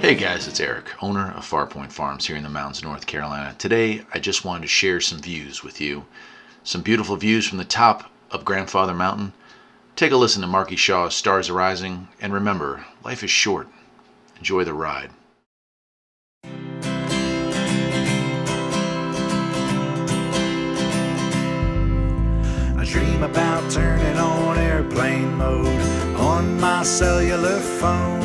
Hey guys, it's Eric, owner of Farpoint Farms here in the mountains of North Carolina. Today, I just wanted to share some views with you. Some beautiful views from the top of Grandfather Mountain. Take a listen to Marky Shaw's Stars Arising, and remember, life is short. Enjoy the ride. I dream about turning on airplane mode on my cellular phone,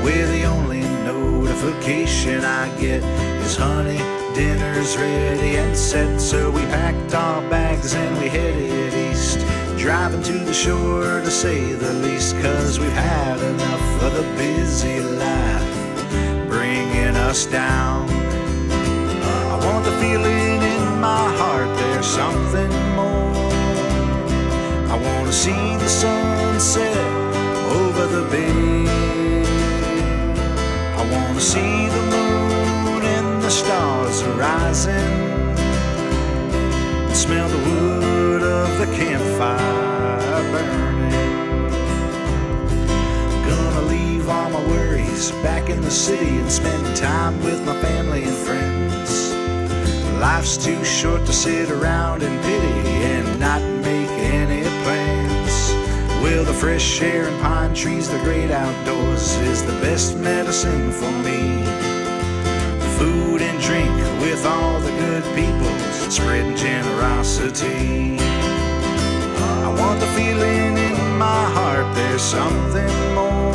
where the only notification I get is honey, dinner's ready and set. So we packed our bags and we headed east, driving to the shore to say the least, 'cause we've had enough of the busy life bringing us down. I want the feeling in my heart, there's something more. I want to see the sunset over the bay. I want to see the moon and the stars rising, and smell the wood of the campfire burning. Gonna leave all my worries back in the city and spend time with my family and friends. Life's too short to sit around and pity and not make any plans. Well, the fresh air and pine trees, the great outdoors, is the best medicine for me. Food and drink with all the good people, spreading generosity. I want the feeling in my heart, there's something more.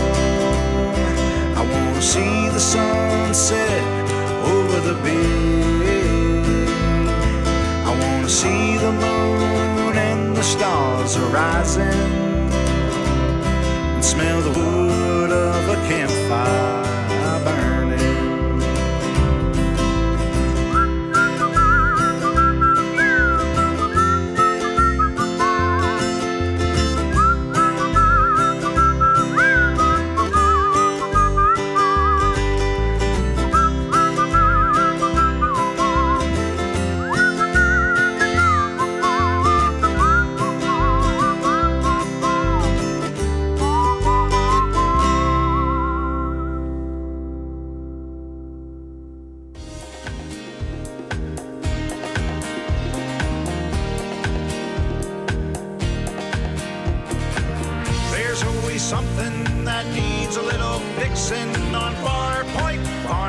I want to see the sunset over the bay. I want to see the moon and the stars arising, and smell the wood of a campfire burning. Something that needs a little fixing on Farpoint Farm.